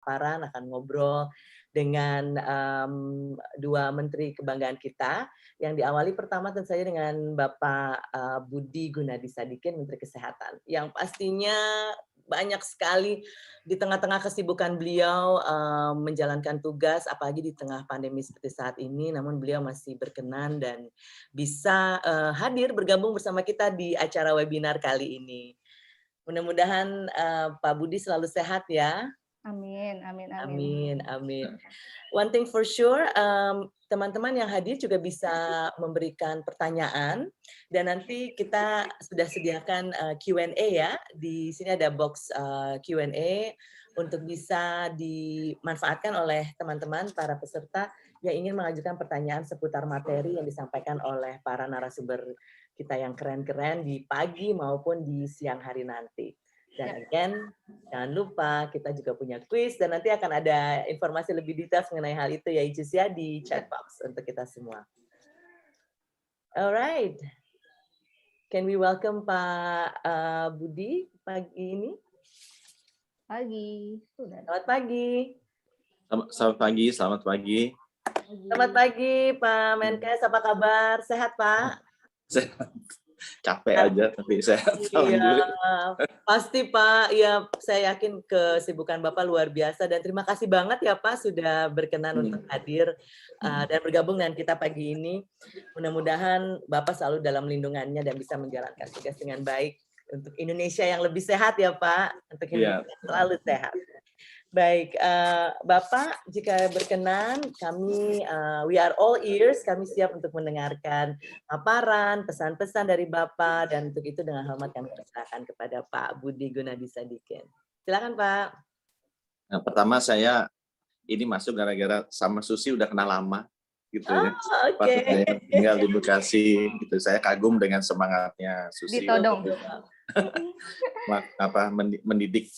paparan, akan ngobrol dengan dua menteri kebanggaan kita, yang diawali pertama tentu saja dengan Bapak Budi Gunadi Sadikin, Menteri Kesehatan, yang pastinya banyak sekali di tengah-tengah kesibukan beliau menjalankan tugas, apalagi di tengah pandemi seperti saat ini, namun beliau masih berkenan dan bisa hadir bergabung bersama kita di acara webinar kali ini. Mudah-mudahan Pak Budi selalu sehat ya. Amin, amin, amin. Amin, amin. One thing for sure, teman-teman yang hadir juga bisa memberikan pertanyaan dan nanti kita sudah sediakan Q&A ya. Di sini ada box Q&A untuk bisa dimanfaatkan oleh teman-teman para peserta yang ingin mengajukan pertanyaan seputar materi yang disampaikan oleh para narasumber kita yang keren-keren di pagi maupun di siang hari nanti. Dan again, jangan lupa kita juga punya quiz dan nanti akan ada informasi lebih detail mengenai hal itu ya Ijus ya di chat box untuk kita semua. Alright, can we welcome Pak Budi pagi ini? Pagi. Selamat pagi. Selamat pagi, selamat pagi. Selamat pagi Pak Menkes, apa kabar? Sehat Pak? Sehat. Capek aja tapi sehat. Iya, pasti Pak. Ya, saya yakin kesibukan Bapak luar biasa dan terima kasih banget ya Pak sudah berkenan untuk hadir dan bergabung dengan kita pagi ini. Mudah-mudahan Bapak selalu dalam lindungannya dan bisa menjalankan tugas dengan baik untuk Indonesia yang lebih sehat ya Pak. Untuk Indonesia selalu sehat. Baik, Bapak, jika berkenan, kami we are all ears, kami siap untuk mendengarkan paparan, pesan-pesan dari Bapak, dan untuk itu dengan hormat kami persilakan kepada Pak Budi Gunadi Sadikin. Silakan Pak. Nah, pertama saya ini masuk gara-gara sama Susi udah kenal lama, gitu ya. Waktu saya tinggal di Bekasi, gitu. Saya kagum dengan semangatnya Susi. Ditodong. Mendidik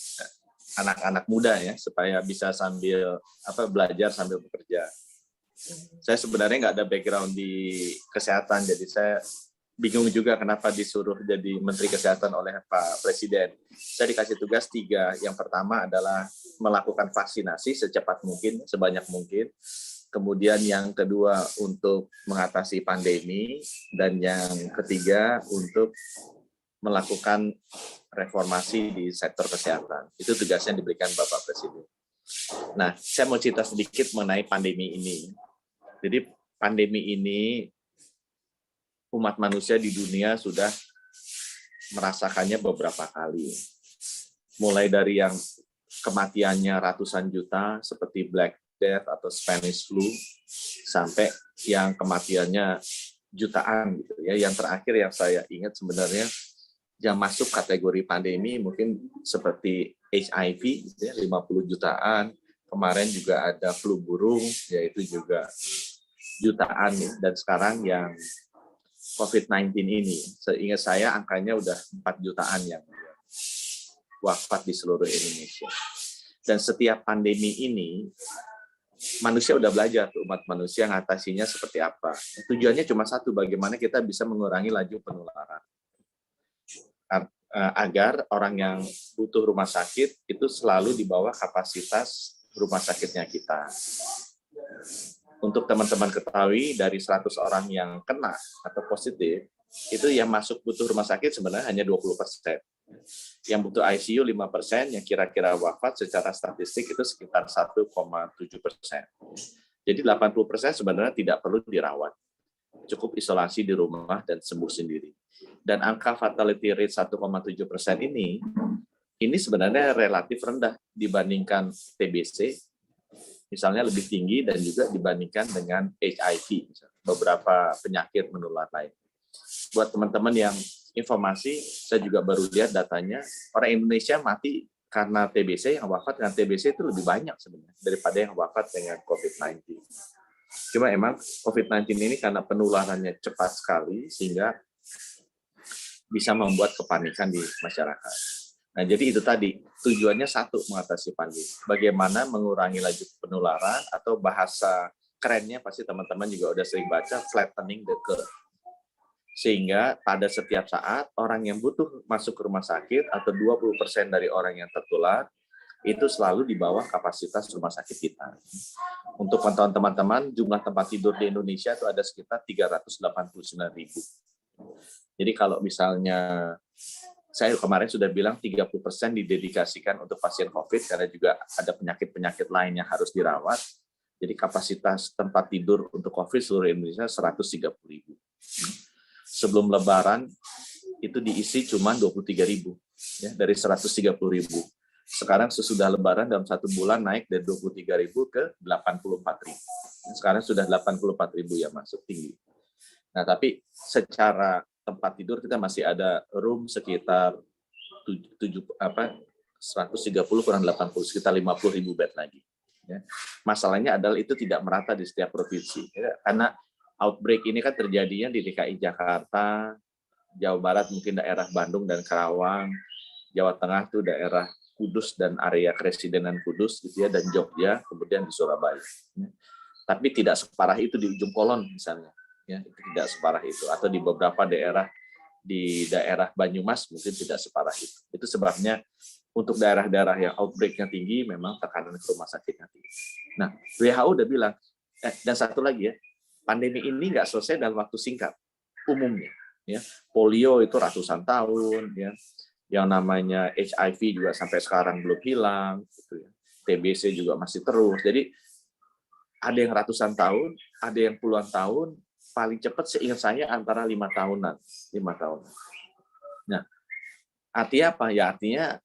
anak-anak muda ya supaya bisa sambil belajar sambil bekerja. Saya sebenarnya nggak ada background di kesehatan, jadi saya bingung juga kenapa disuruh jadi Menteri Kesehatan oleh Pak Presiden. Saya dikasih tugas 3. Yang pertama adalah melakukan vaksinasi secepat mungkin, sebanyak mungkin. Kemudian yang kedua untuk mengatasi pandemi, dan yang ketiga untuk melakukan reformasi di sektor kesehatan. Itu tugasnya diberikan Bapak Presiden. Nah, saya mau cerita sedikit mengenai pandemi ini. Jadi pandemi ini umat manusia di dunia sudah merasakannya beberapa kali. Mulai dari yang kematiannya ratusan juta seperti Black Death atau Spanish Flu, sampai yang kematiannya jutaan gitu ya. Yang terakhir yang saya ingat sebenarnya yang masuk kategori pandemi mungkin seperti HIV gitu ya, 50 jutaan. Kemarin juga ada flu burung, yaitu juga jutaan. Dan sekarang yang COVID-19 ini, seingat saya angkanya udah 4 jutaan yang wafat di seluruh Indonesia. Dan setiap pandemi ini, manusia udah belajar, umat manusia ngatasinya seperti apa. Tujuannya cuma satu, bagaimana kita bisa mengurangi laju penularan. Agar orang yang butuh rumah sakit itu selalu di bawah kapasitas rumah sakitnya kita. Untuk teman-teman ketahui, dari 100 orang yang kena atau positif, itu yang masuk butuh rumah sakit sebenarnya hanya 20%. Yang butuh ICU 5%, yang kira-kira wafat secara statistik itu sekitar 1,7%. Jadi 80% sebenarnya tidak perlu dirawat. Cukup isolasi di rumah dan sembuh sendiri. Dan angka fatality rate 1,7% ini sebenarnya relatif rendah dibandingkan TBC, misalnya lebih tinggi, dan juga dibandingkan dengan HIV, beberapa penyakit menular lain. Buat teman-teman yang informasi, saya juga baru lihat datanya, orang Indonesia mati karena TBC, yang wafat dengan TBC itu lebih banyak sebenarnya daripada yang wafat dengan COVID-19. Cuma emang COVID-19 ini karena penularannya cepat sekali, sehingga bisa membuat kepanikan di masyarakat. Nah, jadi itu tadi, tujuannya satu, mengatasi pandemi. Bagaimana mengurangi laju penularan, atau bahasa kerennya pasti teman-teman juga udah sering baca, flattening the curve. Sehingga pada setiap saat, orang yang butuh masuk ke rumah sakit, atau 20% dari orang yang tertular, itu selalu di bawah kapasitas rumah sakit kita. Untuk pantauan teman-teman, jumlah tempat tidur di Indonesia itu ada sekitar 389.000. Jadi kalau misalnya saya kemarin sudah bilang 30% didedikasikan untuk pasien COVID karena juga ada penyakit-penyakit lain yang harus dirawat. Jadi kapasitas tempat tidur untuk COVID seluruh Indonesia 130.000. Sebelum Lebaran itu diisi cuma 23.000 ya, dari 130.000. Sekarang sesudah Lebaran dalam 1 bulan naik dari 23.000 ke 84.000. Sekarang sudah 84.000 yang masuk, tinggi. Nah, tapi secara tempat tidur kita masih ada room sekitar 130 kurang 80, sekitar 50.000 bed lagi. Ya. Masalahnya adalah itu tidak merata di setiap provinsi. Ya. Karena outbreak ini kan terjadinya di DKI Jakarta, Jawa Barat mungkin daerah Bandung dan Karawang, Jawa Tengah itu daerah Kudus dan area Kresidenan Kudus gitu ya, dan Jogja, kemudian di Surabaya. Ya. Tapi tidak separah itu di ujung Kolon misalnya. Ya, itu tidak separah itu, atau di beberapa daerah di daerah Banyumas mungkin tidak separah itu. Itu sebabnya untuk daerah-daerah yang outbreak-nya tinggi memang tekanan ke rumah sakitnya tinggi. Nah, WHO udah bilang, dan satu lagi ya, pandemi ini nggak selesai dalam waktu singkat umumnya. Ya, polio itu ratusan tahun, ya, yang namanya HIV juga sampai sekarang belum hilang, gitu ya. TBC juga masih terus. Jadi ada yang ratusan tahun, ada yang puluhan tahun. Paling cepat seingat saya antara 5 tahunan. 5 tahun. Nah, artinya apa? Ya artinya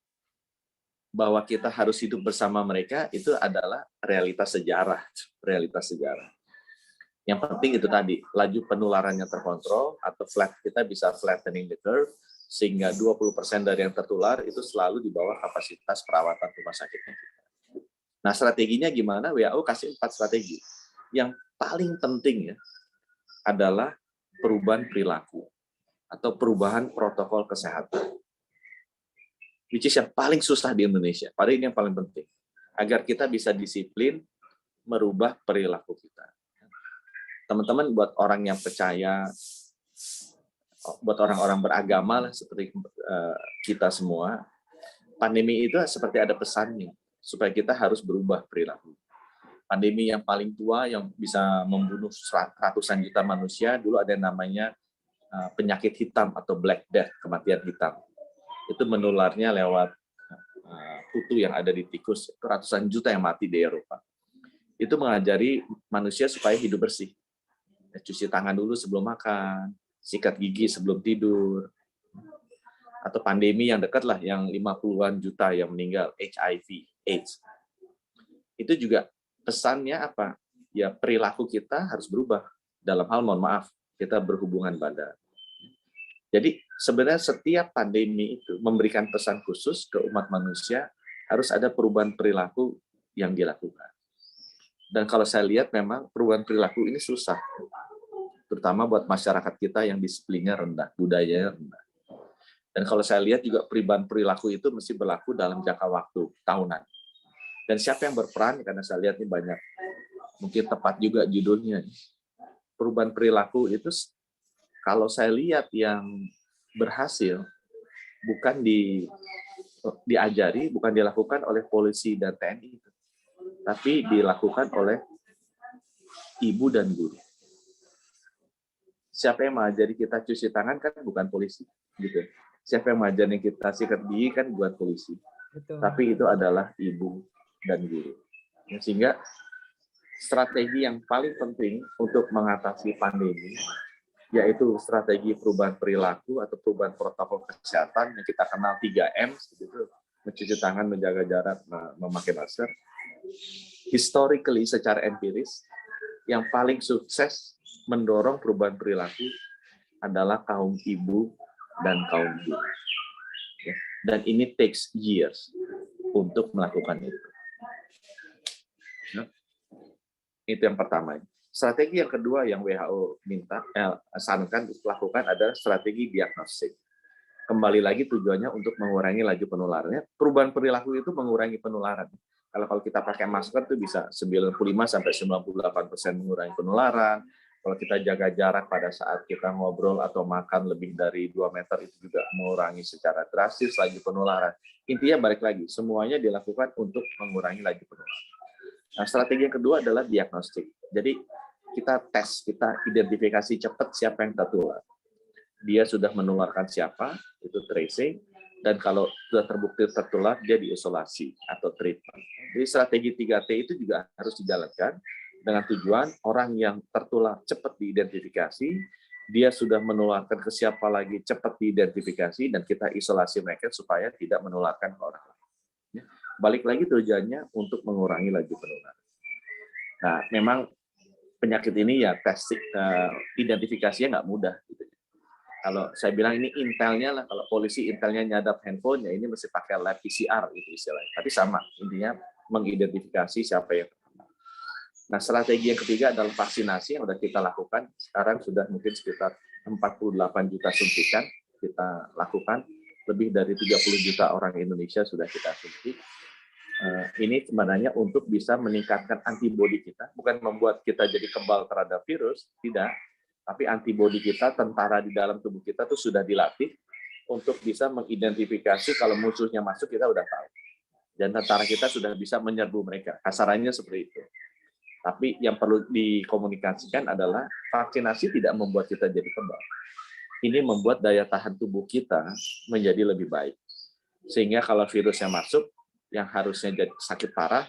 bahwa kita harus hidup bersama mereka itu adalah realitas sejarah. Realitas sejarah. Yang penting itu tadi, laju penularannya terkontrol atau kita bisa flattening the curve, sehingga 20% dari yang tertular itu selalu di bawah kapasitas perawatan rumah sakitnya. Nah, strateginya gimana? WHO kasih 4 strategi. Yang paling penting ya, adalah perubahan perilaku atau perubahan protokol kesehatan. Which is yang paling susah di Indonesia. Padahal ini yang paling penting. Agar kita bisa disiplin merubah perilaku kita. Teman-teman, buat orang yang percaya, buat orang-orang beragama lah, seperti kita semua, pandemi itu seperti ada pesannya, supaya kita harus berubah perilaku. Pandemi yang paling tua yang bisa membunuh ratusan juta manusia, dulu ada yang namanya penyakit hitam atau Black Death, kematian hitam. Itu menularnya lewat kutu yang ada di tikus, itu ratusan juta yang mati di Eropa. Itu mengajari manusia supaya hidup bersih. Cuci tangan dulu sebelum makan, sikat gigi sebelum tidur. Atau pandemi yang dekat lah, yang 50-an juta yang meninggal, HIV, AIDS. Itu juga pesannya apa? Ya perilaku kita harus berubah dalam hal, mohon maaf, kita berhubungan badan. Jadi sebenarnya setiap pandemi itu memberikan pesan khusus ke umat manusia, harus ada perubahan perilaku yang dilakukan. Dan kalau saya lihat memang perubahan perilaku ini susah, terutama buat masyarakat kita yang disiplinnya rendah, budayanya rendah. Dan kalau saya lihat juga perubahan perilaku itu mesti berlaku dalam jangka waktu tahunan. Dan siapa yang berperan, karena saya lihat ini banyak, mungkin tepat juga judulnya. Perubahan perilaku itu, kalau saya lihat yang berhasil, bukan diajari, bukan dilakukan oleh polisi dan TNI, tapi dilakukan oleh ibu dan guru. Siapa yang mengajari kita cuci tangan kan bukan polisi, gitu. Siapa yang mengajari kita sikat gigi kan bukan polisi. Betul. Tapi itu adalah ibu dan guru. Sehingga strategi yang paling penting untuk mengatasi pandemi yaitu strategi perubahan perilaku atau perubahan protokol kesehatan yang kita kenal 3M, gitu, mencuci tangan, menjaga jarak, memakai masker. Historically, secara empiris, yang paling sukses mendorong perubahan perilaku adalah kaum ibu dan kaum guru. Dan ini takes years untuk melakukan itu. Itu yang pertama. Strategi yang kedua yang WHO sarankan lakukan adalah strategi diagnostik. Kembali lagi tujuannya untuk mengurangi laju penularannya. Perubahan perilaku itu mengurangi penularan. Kalau kita pakai masker itu bisa 95-98% mengurangi penularan. Kalau kita jaga jarak pada saat kita ngobrol atau makan lebih dari 2 meter itu juga mengurangi secara drastis laju penularan. Intinya balik lagi, semuanya dilakukan untuk mengurangi laju penularan. Nah, strategi yang kedua adalah diagnostik. Jadi kita tes, kita identifikasi cepat siapa yang tertular. Dia sudah menularkan siapa, itu tracing, dan kalau sudah terbukti tertular, dia diisolasi atau treatment. Jadi strategi 3T itu juga harus dijalankan dengan tujuan orang yang tertular cepat diidentifikasi, dia sudah menularkan ke siapa lagi cepat diidentifikasi, dan kita isolasi mereka supaya tidak menularkan ke orang lain. Balik lagi tujuannya untuk mengurangi laju penularan. Nah, memang penyakit ini ya testing, identifikasinya nggak mudah. Gitu. Kalau saya bilang ini intelnya lah, kalau polisi intelnya nyadap handphone, ya ini mesti pakai lab PCR itu istilahnya. Tapi sama, intinya mengidentifikasi siapa yang terkena. Nah, strategi yang ketiga adalah vaksinasi yang sudah kita lakukan. Sekarang sudah mungkin sekitar 48 juta suntikan kita lakukan. Lebih dari 30 juta orang Indonesia sudah kita suntik. Ini sebenarnya untuk bisa meningkatkan antibodi kita, bukan membuat kita jadi kebal terhadap virus, tidak. Tapi antibodi kita, tentara di dalam tubuh kita itu sudah dilatih untuk bisa mengidentifikasi kalau musuhnya masuk, kita udah tahu. Dan tentara kita sudah bisa menyerbu mereka. Kasarannya seperti itu. Tapi yang perlu dikomunikasikan adalah vaksinasi tidak membuat kita jadi kebal. Ini membuat daya tahan tubuh kita menjadi lebih baik. Sehingga kalau virusnya masuk, yang harusnya jadi sakit parah,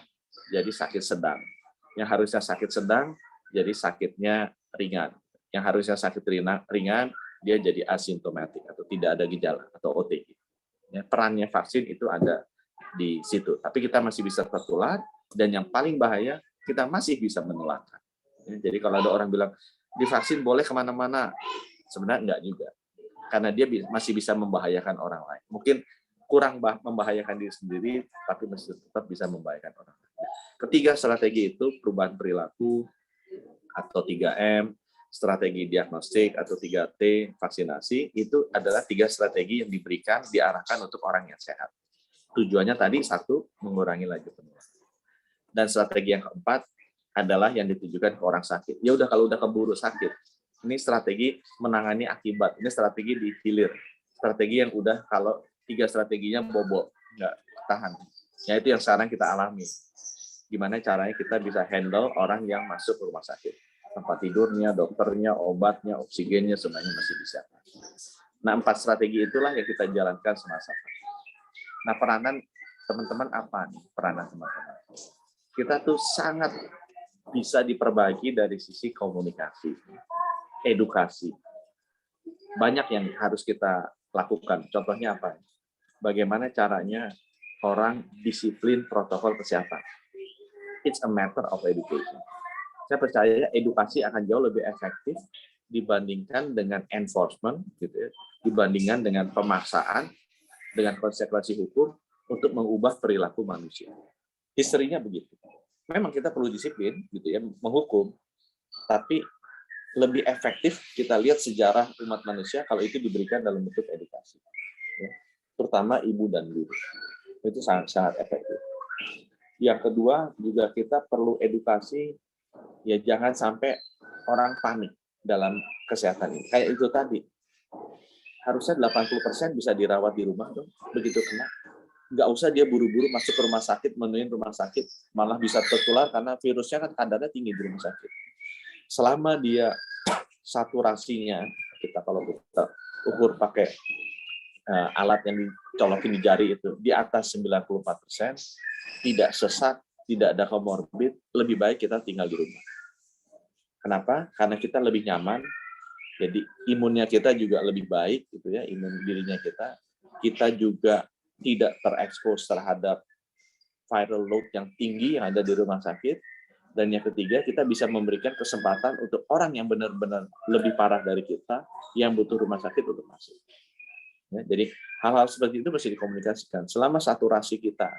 jadi sakit sedang. Yang harusnya sakit sedang, jadi sakitnya ringan. Yang harusnya sakit ringan, dia jadi asimptomatik atau tidak ada gejala atau OTG. Ya, perannya vaksin itu ada di situ. Tapi kita masih bisa tertular, dan yang paling bahaya, kita masih bisa menularkan. Ya, jadi kalau ada orang bilang, divaksin boleh kemana-mana, sebenarnya enggak juga. Karena dia masih bisa membahayakan orang lain. Mungkin kurang membahayakan diri sendiri, tapi masih tetap bisa membahayakan orang lain. Ketiga strategi itu perubahan perilaku atau 3M, strategi diagnostik atau 3T, vaksinasi, itu adalah 3 strategi yang diberikan, diarahkan untuk orang yang sehat. Tujuannya tadi, 1, mengurangi laju penularan. Dan strategi yang keempat adalah yang ditujukan ke orang sakit. Ya udah, kalau udah keburu sakit, ini strategi menangani akibat, ini strategi di hilir. Strategi yang udah kalau 3 strateginya bobok, nggak tahan. Ya itu yang sekarang kita alami. Gimana caranya kita bisa handle orang yang masuk ke rumah sakit. Tempat tidurnya, dokternya, obatnya, oksigennya, semuanya masih bisa. Nah, 4 strategi itulah yang kita jalankan semasa. Nah, peranan teman-teman apa nih? Peranan teman-teman. Kita tuh sangat bisa diperbaiki dari sisi komunikasi, edukasi. Banyak yang harus kita lakukan. Contohnya apa? Bagaimana caranya orang disiplin protokol kesehatan. It's a matter of education. Saya percaya edukasi akan jauh lebih efektif dibandingkan dengan enforcement, gitu ya, dibandingkan dengan pemaksaan, dengan konsekuensi hukum untuk mengubah perilaku manusia. Historinya begitu. Memang kita perlu disiplin, gitu ya, menghukum, tapi lebih efektif kita lihat sejarah umat manusia kalau itu diberikan dalam bentuk edukasi, ya. Terutama ibu dan guru. Itu sangat efektif. Yang kedua, juga kita perlu edukasi, ya jangan sampai orang panik dalam kesehatan ini. Kayak itu tadi, harusnya 80% bisa dirawat di rumah dong, begitu kena. Nggak usah dia buru-buru masuk ke rumah sakit, menuin rumah sakit, malah bisa tertular karena virusnya kan kadarnya tinggi di rumah sakit. Selama dia saturasinya, kita kalau kita ukur pakai alat yang dicolokin di jari itu, di atas 94%, tidak sesak, tidak ada komorbid, lebih baik kita tinggal di rumah. Kenapa? Karena kita lebih nyaman, jadi imunnya kita juga lebih baik, gitu ya, imun dirinya kita juga tidak terekspos terhadap viral load yang tinggi yang ada di rumah sakit. Dan yang ketiga, kita bisa memberikan kesempatan untuk orang yang benar-benar lebih parah dari kita, yang butuh rumah sakit untuk masuk. Ya, jadi hal-hal seperti itu mesti dikomunikasikan. Selama saturasi kita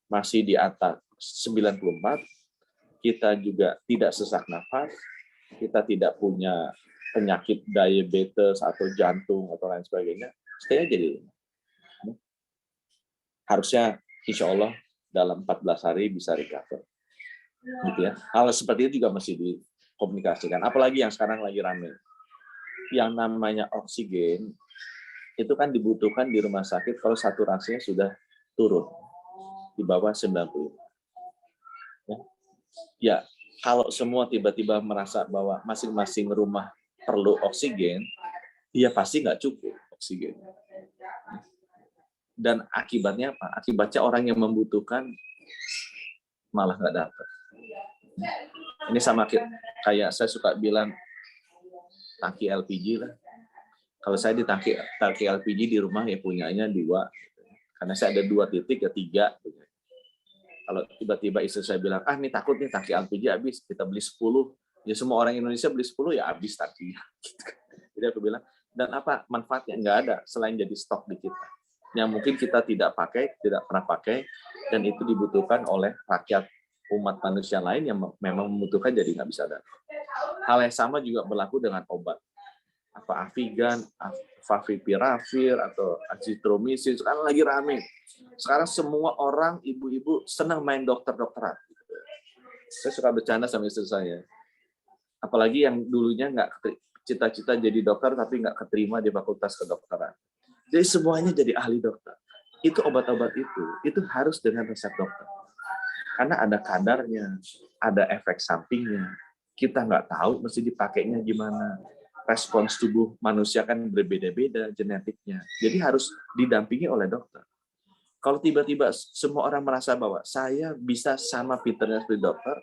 masih di atas 94, kita juga tidak sesak nafas, kita tidak punya penyakit diabetes atau jantung atau lain sebagainya, stay aja di rumah. Harusnya insya Allah dalam 14 hari bisa recover. Gitu ya. Hal seperti itu juga mesti komunikasikan. Apalagi yang sekarang lagi rame. Yang namanya oksigen itu kan dibutuhkan di rumah sakit kalau saturasinya sudah turun di bawah 90. Ya, kalau semua tiba-tiba merasa bahwa masing-masing rumah perlu oksigen, ya pasti nggak cukup oksigen. Dan akibatnya apa? Akibatnya orang yang membutuhkan malah nggak dapat. Ini sama kayak saya suka bilang tangki LPG lah. Kalau saya di tangki LPG di rumah ya punyanya 2, karena saya ada 2 titik ya 3. Kalau tiba-tiba istri saya bilang, ini takut nih tangki LPG habis, kita beli 10. Ya semua orang Indonesia beli 10 ya habis tangkinya. Jadi aku bilang, dan apa manfaatnya? Nggak ada selain jadi stok di kita. Yang mungkin kita tidak pakai, tidak pernah pakai, dan itu dibutuhkan oleh rakyat umat manusia lain yang memang membutuhkan jadi nggak bisa ada. Hal yang sama juga berlaku dengan obat. Apa Avigan, Favipiravir atau Azithromycin, sekarang lagi rame. Sekarang semua orang, ibu-ibu senang main dokter-dokteran. Saya suka bercanda sama istri saya. Apalagi yang dulunya nggak cita-cita jadi dokter tapi nggak keterima di fakultas kedokteran. Jadi semuanya jadi ahli dokter. Itu obat-obat itu harus dengan resep dokter. Karena ada kadarnya, ada efek sampingnya. Kita nggak tahu mesti dipakainya gimana. Respons tubuh manusia kan berbeda-beda genetiknya. Jadi harus didampingi oleh dokter. Kalau tiba-tiba semua orang merasa bahwa saya bisa sama pinternya seperti dokter,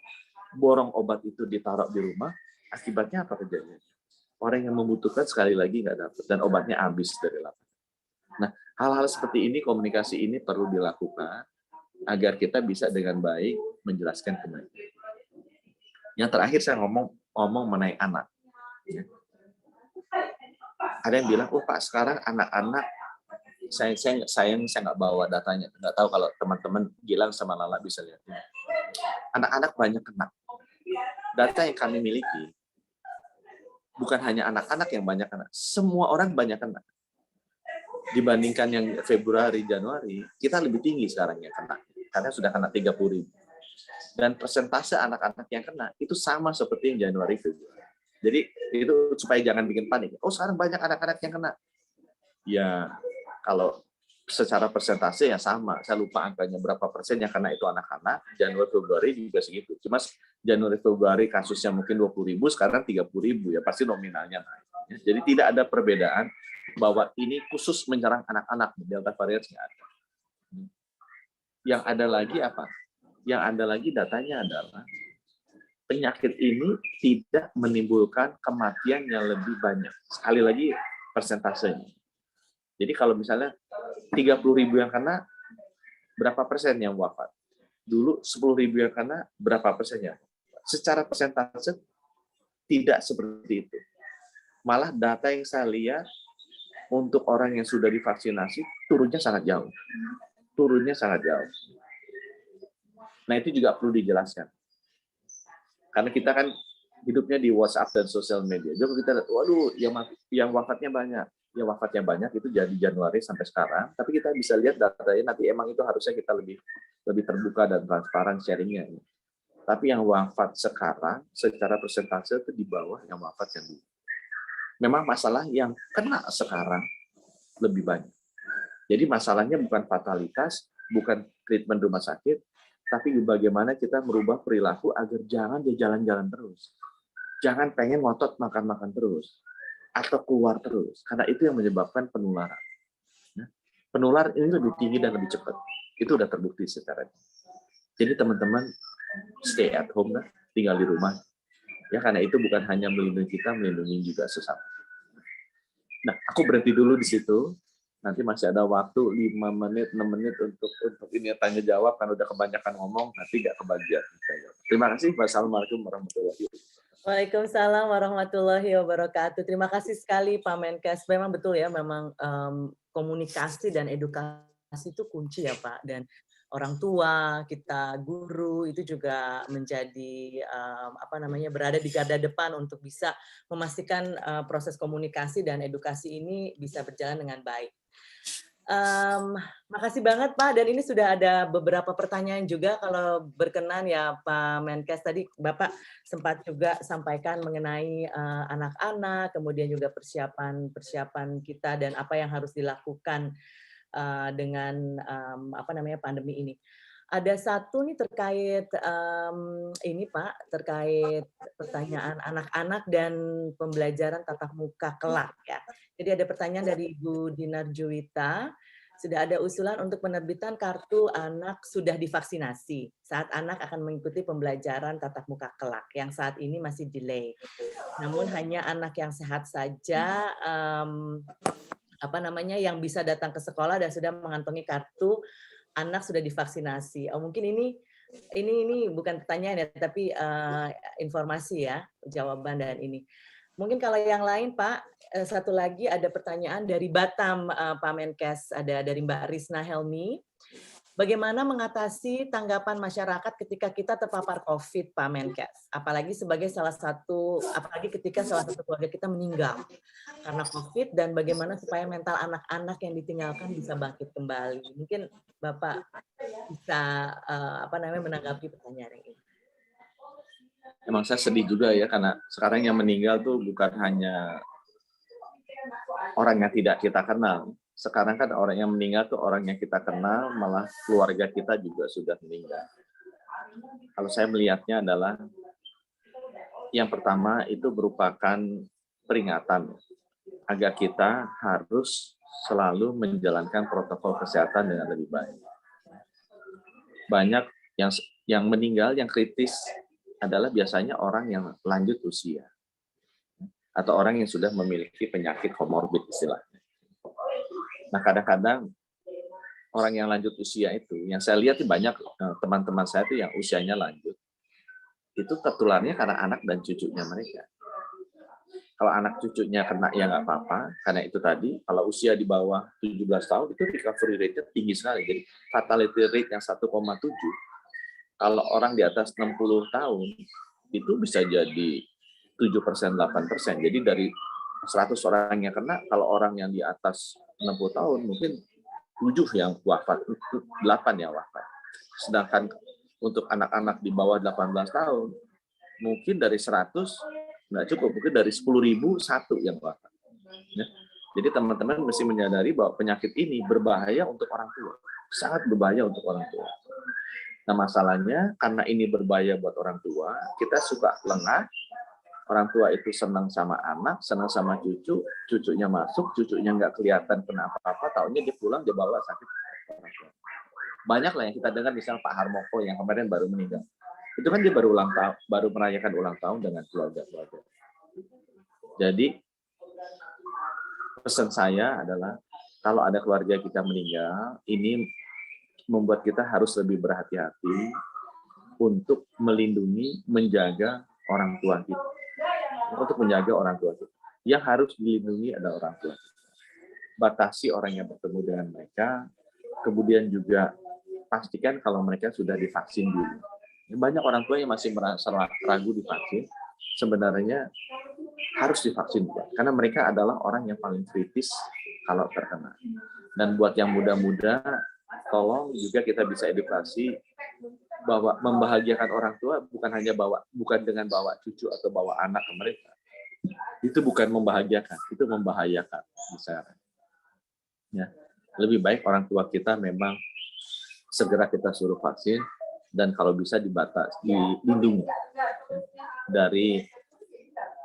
borong obat itu ditaruh di rumah, akibatnya apa terjadi? Orang yang membutuhkan sekali lagi nggak dapat dan obatnya habis dari lapangan. Nah, hal-hal seperti ini, komunikasi ini perlu dilakukan agar kita bisa dengan baik menjelaskan kembali. Yang terakhir saya ngomong mengenai anak. Ada yang bilang, Pak sekarang anak-anak, saya nggak bawa datanya, nggak tahu kalau teman-teman Gilang sama Lala bisa lihat. Anak-anak banyak kena. Data yang kami miliki, bukan hanya anak-anak yang banyak kena, semua orang banyak kena. Dibandingkan yang Februari, Januari, kita lebih tinggi sekarang yang kena. Karena sudah kena 30.000. Dan persentase anak-anak yang kena itu sama seperti yang Januari, Februari. Jadi itu supaya jangan bikin panik. Sekarang banyak anak-anak yang kena. Ya, kalau secara persentase ya sama. Saya lupa angkanya berapa persen yang kena itu anak-anak. Januari, Februari juga segitu. Cuma Januari, Februari kasusnya mungkin 20.000, sekarang 30.000. Ya pasti nominalnya naik. Jadi tidak ada perbedaan bahwa ini khusus menyerang anak-anak. Delta varian nggak ada. Yang ada lagi apa? Yang ada lagi datanya adalah penyakit ini tidak menimbulkan kematian yang lebih banyak. Sekali lagi persentasenya. Jadi kalau misalnya 30.000 yang kena, berapa persen yang wafat? Dulu 10.000 yang kena, berapa persennya? Secara persentase tidak seperti itu. Malah data yang saya lihat untuk orang yang sudah divaksinasi turunnya sangat jauh. Turunnya sangat jauh. Nah itu juga perlu dijelaskan. Karena kita kan hidupnya di WhatsApp dan sosial media. Jadi kita lihat, waduh, yang wafatnya banyak. Yang wafatnya banyak itu jadi Januari sampai sekarang. Tapi kita bisa lihat datanya nanti emang itu harusnya kita lebih terbuka dan transparan sharingnya. Tapi yang wafat sekarang secara persentase itu di bawah yang wafat yang dulu. Memang masalah yang kena sekarang lebih banyak. Jadi masalahnya bukan fatalitas, bukan treatment rumah sakit, tapi bagaimana kita merubah perilaku agar jangan dia jalan-jalan terus. Jangan pengen ngotot makan-makan terus. Atau keluar terus. Karena itu yang menyebabkan penularan. Penular ini lebih tinggi dan lebih cepat. Itu udah terbukti secara. Jadi teman-teman stay at home, tinggal di rumah. Ya karena itu bukan hanya melindungi kita, melindungi juga sesama. Nah, aku berhenti dulu di situ. Nanti masih ada waktu 5 menit, 6 menit untuk ini tanya jawab, kan udah kebanyakan ngomong, nanti nggak kebagian. Terima kasih. Wassalamualaikum warahmatullahi wabarakatuh. Waalaikumsalam warahmatullahi wabarakatuh. Terima kasih sekali Pak Menkes. Memang betul ya, memang komunikasi dan edukasi itu kunci ya Pak. Dan orang tua, kita guru itu juga menjadi berada di garda depan untuk bisa memastikan proses komunikasi dan edukasi ini bisa berjalan dengan baik. Makasih banget Pak, dan ini sudah ada beberapa pertanyaan juga kalau berkenan ya Pak Menkes. Tadi Bapak sempat juga sampaikan mengenai anak-anak, kemudian juga persiapan kita dan apa yang harus dilakukan dengan apa namanya pandemi ini. Ada satu nih terkait ini Pak, terkait pertanyaan anak-anak dan pembelajaran tatap muka kelak ya. Jadi ada pertanyaan dari Ibu Dinar Juwita, sudah ada usulan untuk penerbitan kartu anak sudah divaksinasi saat anak akan mengikuti pembelajaran tatap muka kelak yang saat ini masih delay. Namun hanya anak yang sehat saja apa namanya yang bisa datang ke sekolah dan sudah mengantongi kartu anak sudah divaksinasi. Oh, mungkin ini bukan pertanyaan ya, tapi informasi ya, jawaban dan ini. Mungkin kalau yang lain Pak, satu lagi ada pertanyaan dari Batam Pak Menkes, ada dari Mbak Risna Helmi. Bagaimana mengatasi tanggapan masyarakat ketika kita terpapar COVID, Pak Menkes? Apalagi ketika salah satu keluarga kita meninggal karena COVID, dan bagaimana supaya mental anak-anak yang ditinggalkan bisa bangkit kembali? Mungkin Bapak bisa menanggapi pertanyaan ini. Emang saya sedih juga ya, karena sekarang yang meninggal tuh bukan hanya orang yang tidak kita kenal. Sekarang kan orang yang meninggal tuh orang yang kita kenal, malah keluarga kita juga sudah meninggal. Kalau saya melihatnya adalah, yang pertama itu merupakan peringatan agar kita harus selalu menjalankan protokol kesehatan dengan lebih baik. Banyak yang meninggal, yang kritis adalah biasanya orang yang lanjut usia atau orang yang sudah memiliki penyakit komorbid istilahnya. Nah, kadang-kadang orang yang lanjut usia itu, yang saya lihat banyak teman-teman saya itu yang usianya lanjut, itu tertularnya karena anak dan cucunya mereka. Kalau anak cucunya kena ya nggak apa-apa, karena itu tadi, kalau usia di bawah 17 tahun itu recovery rate-nya tinggi sekali. Jadi fatality rate yang 1,7, kalau orang di atas 60 tahun, itu bisa jadi 7%, 8%. Jadi dari 100 orang yang kena, kalau orang yang di atas 60 tahun, mungkin 7 yang wafat, 8 yang wafat. Sedangkan untuk anak-anak di bawah 18 tahun, mungkin dari 100, nggak cukup, mungkin dari 10.000, 1 yang wafat. Ya. Jadi teman-teman mesti menyadari bahwa penyakit ini berbahaya untuk orang tua. Sangat berbahaya untuk orang tua. Nah, masalahnya karena ini berbahaya buat orang tua, kita suka lengah. Orang tua itu senang sama anak, senang sama cucu, cucunya masuk, cucunya nggak kelihatan kena apa-apa, taunya dia pulang, dia bawa sakit. Banyak lah yang kita dengar, misal Pak Harmoko yang kemarin baru meninggal. Itu kan dia baru merayakan ulang tahun dengan keluarga-keluarga. Jadi, pesan saya adalah, kalau ada keluarga kita meninggal, ini membuat kita harus lebih berhati-hati untuk melindungi, menjaga orang tua kita. Untuk menjaga orang tua kita. Yang harus dilindungi adalah orang tua kita. Batasi orang yang bertemu dengan mereka, kemudian juga pastikan kalau mereka sudah divaksin dulu. Banyak orang tua yang masih merasa ragu divaksin, sebenarnya harus divaksin juga, karena mereka adalah orang yang paling kritis kalau terkena. Dan buat yang muda-muda, tolong juga kita bisa edukasi bahwa membahagiakan orang tua bukan dengan bawa cucu atau bawa anak ke mereka. Itu bukan membahagiakan, itu membahayakan. Misalnya. Ya. Lebih baik orang tua kita memang segera kita suruh vaksin, dan kalau bisa dilindungi dari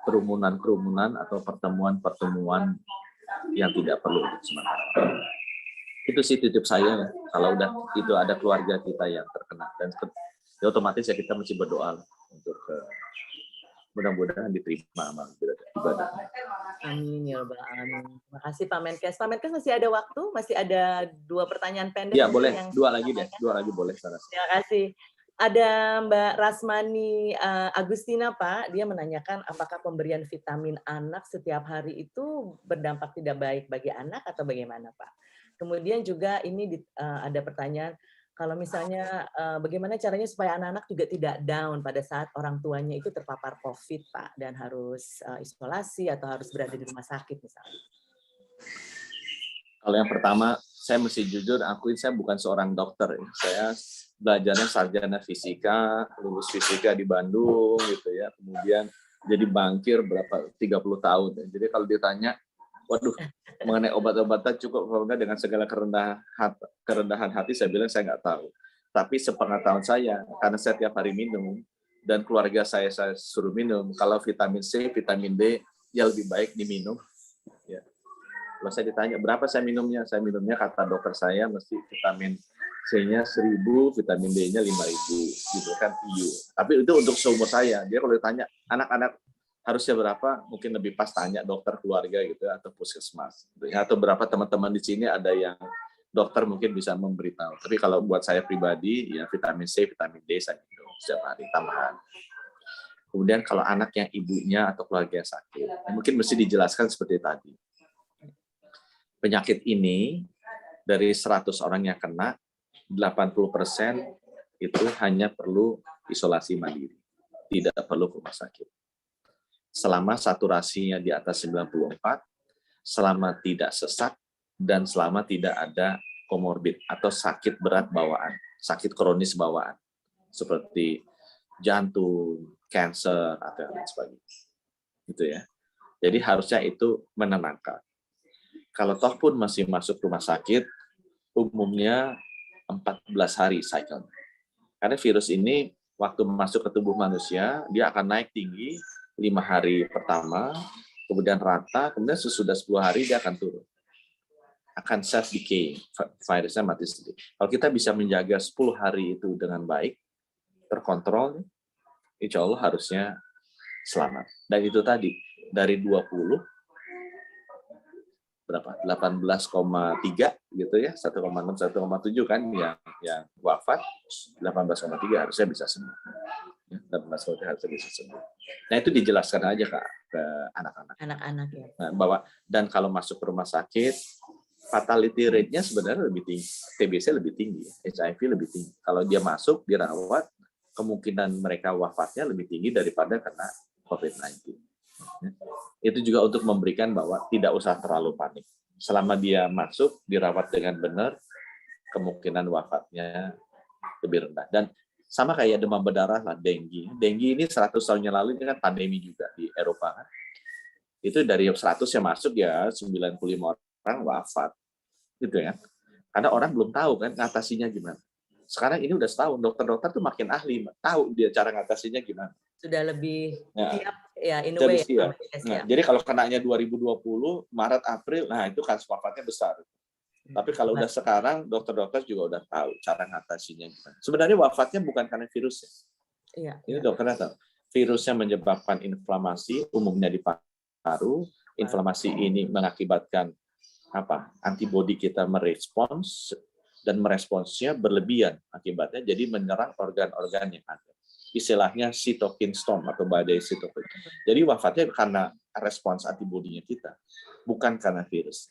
kerumunan-kerumunan atau pertemuan-pertemuan yang tidak perlu sementara. Itu sih titip saya, kalau udah itu ada keluarga kita yang terkena, dan ya otomatis ya kita mesti berdoa untuk mudah-mudahan diterima amal ibadah. Amin ya Rabbal Alamin. Terima kasih Pak Menkes. Pak Menkes masih ada waktu, masih ada 2 pertanyaan pendek. Ya boleh, 2 lagi deh, 2 lagi boleh. Terima kasih. Ada Mbak Rasmani Agustina Pak, dia menanyakan apakah pemberian vitamin anak setiap hari itu berdampak tidak baik bagi anak atau bagaimana Pak? Kemudian juga ini ada pertanyaan, kalau misalnya bagaimana caranya supaya anak-anak juga tidak down pada saat orang tuanya itu terpapar COVID Pak, dan harus isolasi atau harus berada di rumah sakit misalnya? Kalau yang pertama, saya mesti jujur akuin saya bukan seorang dokter. Ya. Saya belajarnya sarjana fisika, lulus fisika di Bandung gitu ya. Kemudian jadi bankir berapa 30 tahun. Ya. Jadi kalau ditanya, waduh, mengenai obat-obatan cukup apa enggak dengan segala kerendahan hati, saya bilang saya nggak tahu. Tapi sepengetahuan saya, karena saya tiap hari minum, dan keluarga saya suruh minum, kalau vitamin C, vitamin D, ya lebih baik diminum. Ya. Kalau saya ditanya, berapa saya minumnya kata dokter saya, mesti vitamin C-nya 1000, vitamin D-nya 5000, gitu kan, IU. Tapi itu untuk seumur saya. Dia kalau ditanya, anak-anak harusnya berapa, mungkin lebih pas tanya dokter keluarga gitu atau puskesmas. Atau berapa teman-teman di sini ada yang dokter mungkin bisa memberitahu. Tapi kalau buat saya pribadi, ya vitamin C, vitamin D saya minum setiap hari tambahan. Kemudian kalau anak yang ibunya atau keluarga yang sakit, mungkin mesti dijelaskan seperti tadi. Penyakit ini dari 100 orang yang kena, 80% itu hanya perlu isolasi mandiri, tidak perlu ke rumah sakit. Selama saturasinya di atas 94, selama tidak sesak, dan selama tidak ada komorbid atau sakit berat bawaan, sakit kronis bawaan, seperti jantung, kanker, atau yang lain sebagainya. Gitu ya. Jadi harusnya itu menenangkan. Kalau toh pun masih masuk rumah sakit, umumnya 14 hari cycle. Karena virus ini waktu masuk ke tubuh manusia, dia akan naik tinggi 5 hari pertama, kemudian rata, kemudian sesudah 10 hari dia akan turun. Akan self decay, virusnya mati sendiri. Kalau kita bisa menjaga 10 hari itu dengan baik, terkontrol, insya Allah harusnya selamat. Dan itu tadi, dari 20, berapa 18,3 gitu ya, 1,6 1,7 kan yang wafat, 18,3 harusnya bisa sembuh. 18,3 harusnya bisa sembuh. Nah itu dijelaskan aja ke anak-anak. Anak-anak ya. Nah, bahwa dan kalau masuk ke rumah sakit, fatality rate-nya sebenarnya lebih tinggi, TBC lebih tinggi, HIV lebih tinggi. Kalau dia masuk dirawat, kemungkinan mereka wafatnya lebih tinggi daripada kena COVID-19. Itu juga untuk memberikan bahwa tidak usah terlalu panik. Selama dia masuk, dirawat dengan benar, kemungkinan wafatnya lebih rendah. Dan sama kayak demam berdarah lah, dengue. Dengue ini 100 tahun yang lalu ini kan pandemi juga di Eropa kan. Itu dari 100 yang masuk ya 95 orang wafat. Gitu ya. Karena orang belum tahu kan ngatasinya gimana. Sekarang ini udah setahun, dokter-dokter tuh makin ahli, tahu dia cara ngatasinya gimana. Sudah lebih siap ya, in a Jadi way. siap. Nah, jadi kalau kenanya 2020, Maret, April, nah itu kasus wafatnya besar. Tapi kalau udah sekarang, dokter-dokter juga udah tahu cara ngatasinya gimana. Sebenarnya wafatnya bukan karena virusnya. Iya, ini dokternya tahu. Virusnya menyebabkan inflamasi, umumnya di paru. Inflamasi ini mengakibatkan antibodi kita merespons, dan meresponsnya berlebihan akibatnya, jadi menyerang organ-organ yang ada. Istilahnya cytokine storm atau badai sitokin. Jadi wafatnya karena respons antibodinya kita, bukan karena virus.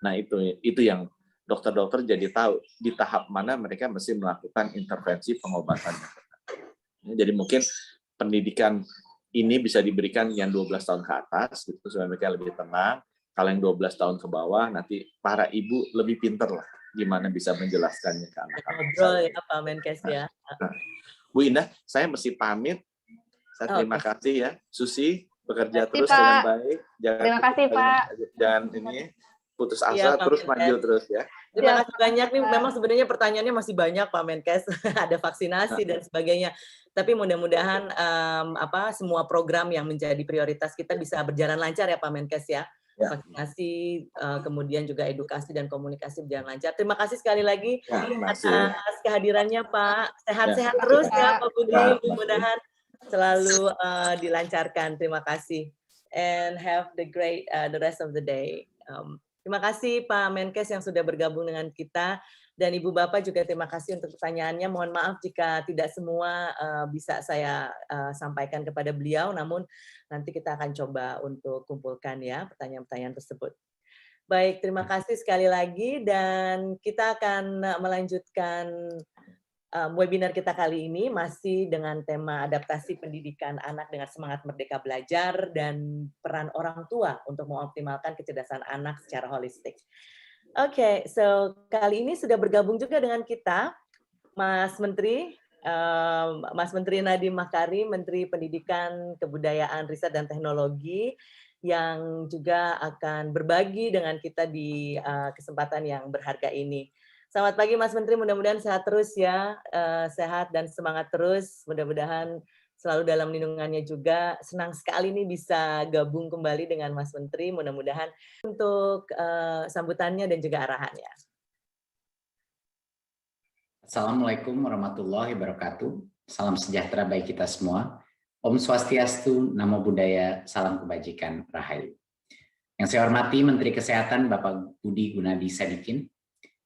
Nah itu yang dokter-dokter jadi tahu di tahap mana mereka mesti melakukan intervensi pengobatan. Jadi mungkin pendidikan ini bisa diberikan yang 12 tahun ke atas, gitu, supaya mereka lebih tenang. Kalau yang 12 tahun ke bawah, nanti para ibu lebih pinter lah gimana bisa menjelaskannya ke anak-anak. Ngobrol ya Pak Menkes ya. Bu Indah, saya mesti pamit. Saya terima kasih ya, Susi, bekerja terus Pak. dengan baik. Terima kasih Pak. Jangan ini putus asa, terus maju terus ya. Terima kasih banyak nih. Memang sebenarnya pertanyaannya masih banyak Pak Menkes, ada vaksinasi dan sebagainya. Tapi mudah-mudahan semua program yang menjadi prioritas kita bisa berjalan lancar ya Pak Menkes ya. Vaksinasi, kemudian juga edukasi dan komunikasi berjalan lancar. Terima kasih sekali lagi atas kehadirannya Pak. Sehat-sehat terus ya Pak Budi. Mudah-mudahan selalu dilancarkan. Terima kasih. And have the rest of the day. Terima kasih Pak Menkes yang sudah bergabung dengan kita. Dan Ibu Bapak juga terima kasih untuk pertanyaannya. Mohon maaf jika tidak semua bisa saya sampaikan kepada beliau, namun nanti kita akan coba untuk kumpulkan ya pertanyaan-pertanyaan tersebut. Baik, terima kasih sekali lagi dan kita akan melanjutkan webinar kita kali ini masih dengan tema adaptasi pendidikan anak dengan semangat merdeka belajar dan peran orang tua untuk mengoptimalkan kecerdasan anak secara holistik. Oke, so kali ini sudah bergabung juga dengan kita Mas Menteri, Mas Menteri Nadiem Makarim, Menteri Pendidikan, Kebudayaan, Riset dan Teknologi, yang juga akan berbagi dengan kita di kesempatan yang berharga ini. Selamat pagi Mas Menteri, mudah-mudahan sehat terus ya, sehat dan semangat terus. Mudah-mudahan selalu dalam lindungannya juga. Senang sekali nih bisa gabung kembali dengan Mas Menteri. Mudah-mudahan untuk sambutannya dan juga arahannya. Assalamualaikum warahmatullahi wabarakatuh. Salam sejahtera bagi kita semua. Om Swastiastu, Namo Buddhaya, salam kebajikan, Rahayu. Yang saya hormati Menteri Kesehatan Bapak Budi Gunadi Sadikin,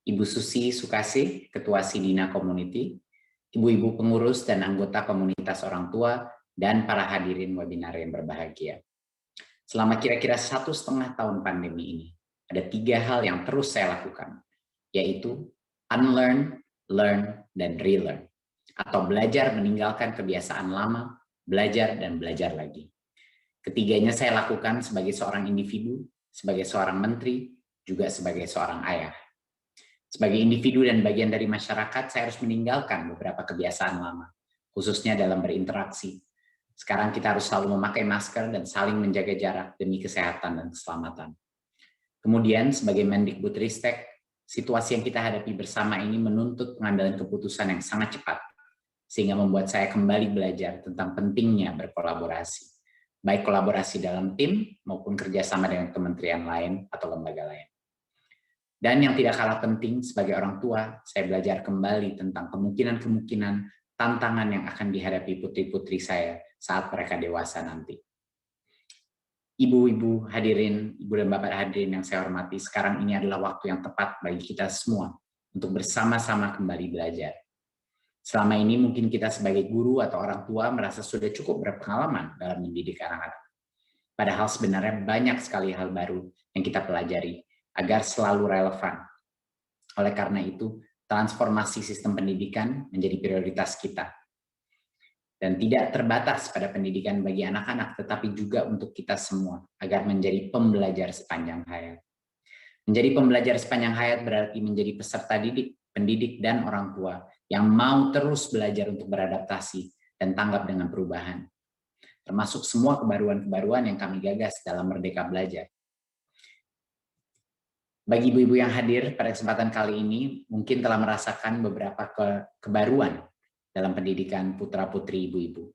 Ibu Susi Sukasih, Ketua Sidina Community, ibu-ibu pengurus dan anggota komunitas orang tua, dan para hadirin webinar yang berbahagia. Selama kira-kira 1,5 tahun pandemi ini, ada 3 hal yang terus saya lakukan, yaitu unlearn, learn, dan relearn. Atau belajar meninggalkan kebiasaan lama, belajar dan belajar lagi. Ketiganya saya lakukan sebagai seorang individu, sebagai seorang menteri, juga sebagai seorang ayah. Sebagai individu dan bagian dari masyarakat, saya harus meninggalkan beberapa kebiasaan lama, khususnya dalam berinteraksi. Sekarang kita harus selalu memakai masker dan saling menjaga jarak demi kesehatan dan keselamatan. Kemudian, sebagai Mendikbudristek, situasi yang kita hadapi bersama ini menuntut pengambilan keputusan yang sangat cepat, sehingga membuat saya kembali belajar tentang pentingnya berkolaborasi, baik kolaborasi dalam tim maupun kerjasama dengan kementerian lain atau lembaga lain. Dan yang tidak kalah penting, sebagai orang tua, saya belajar kembali tentang kemungkinan-kemungkinan tantangan yang akan dihadapi putri-putri saya saat mereka dewasa nanti. Ibu-ibu hadirin, ibu dan bapak hadirin yang saya hormati, sekarang ini adalah waktu yang tepat bagi kita semua untuk bersama-sama kembali belajar. Selama ini mungkin kita sebagai guru atau orang tua merasa sudah cukup berpengalaman dalam mendidik anak-anak. Padahal sebenarnya banyak sekali hal baru yang kita pelajari agar selalu relevan. Oleh karena itu, transformasi sistem pendidikan menjadi prioritas kita. Dan tidak terbatas pada pendidikan bagi anak-anak, tetapi juga untuk kita semua, agar menjadi pembelajar sepanjang hayat. Menjadi pembelajar sepanjang hayat berarti menjadi peserta didik, pendidik, dan orang tua yang mau terus belajar untuk beradaptasi dan tanggap dengan perubahan. Termasuk semua kebaruan-kebaruan yang kami gagas dalam Merdeka Belajar. Bagi ibu-ibu yang hadir pada kesempatan kali ini, mungkin telah merasakan beberapa kebaruan dalam pendidikan putra-putri ibu-ibu.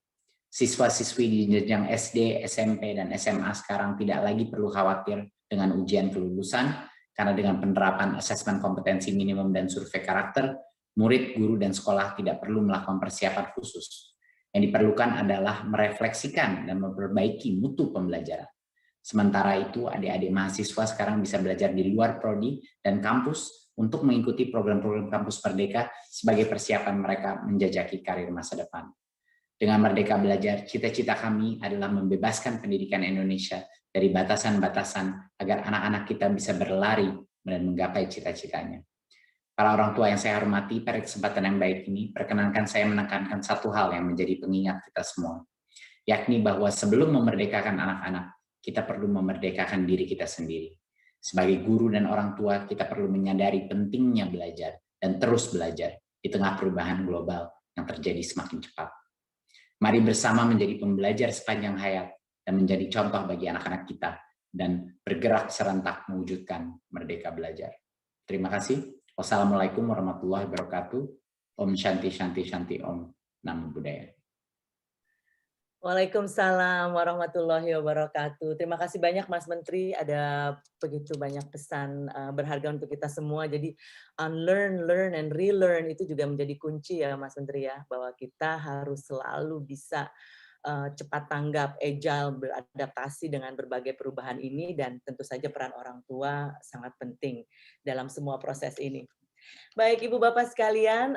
Siswa-siswi di jenjang SD, SMP, dan SMA sekarang tidak lagi perlu khawatir dengan ujian kelulusan, karena dengan penerapan asesmen kompetensi minimum dan survei karakter, murid, guru, dan sekolah tidak perlu melakukan persiapan khusus. Yang diperlukan adalah merefleksikan dan memperbaiki mutu pembelajaran. Sementara itu, adik-adik mahasiswa sekarang bisa belajar di luar prodi dan kampus untuk mengikuti program-program Kampus Merdeka sebagai persiapan mereka menjajaki karir masa depan. Dengan Merdeka Belajar, cita-cita kami adalah membebaskan pendidikan Indonesia dari batasan-batasan agar anak-anak kita bisa berlari dan menggapai cita-citanya. Para orang tua yang saya hormati, pada kesempatan yang baik ini, perkenankan saya menekankan satu hal yang menjadi pengingat kita semua, yakni bahwa sebelum memerdekakan anak-anak, kita perlu memerdekakan diri kita sendiri. Sebagai guru dan orang tua, kita perlu menyadari pentingnya belajar dan terus belajar di tengah perubahan global yang terjadi semakin cepat. Mari bersama menjadi pembelajar sepanjang hayat dan menjadi contoh bagi anak-anak kita dan bergerak serentak mewujudkan Merdeka Belajar. Terima kasih. Wassalamualaikum warahmatullahi wabarakatuh. Om Shanti Shanti Shanti Om. Namo Buddhaya. Waalaikumsalam warahmatullahi wabarakatuh. Terima kasih banyak Mas Menteri, ada begitu banyak pesan berharga untuk kita semua. Jadi unlearn, learn, and relearn itu juga menjadi kunci ya Mas Menteri ya, bahwa kita harus selalu bisa cepat tanggap, agile, beradaptasi dengan berbagai perubahan ini, dan tentu saja peran orang tua sangat penting dalam semua proses ini. Baik Ibu Bapak sekalian,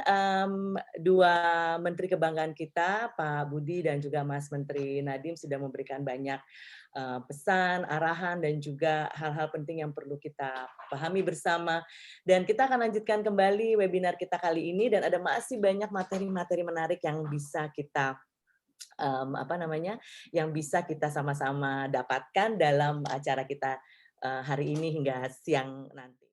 dua Menteri Kebanggaan kita, Pak Budi dan juga Mas Menteri Nadiem sudah memberikan banyak pesan, arahan, dan juga hal-hal penting yang perlu kita pahami bersama. Dan kita akan lanjutkan kembali webinar kita kali ini, dan ada masih banyak materi-materi menarik yang bisa kita yang bisa kita sama-sama dapatkan dalam acara kita hari ini hingga siang nanti.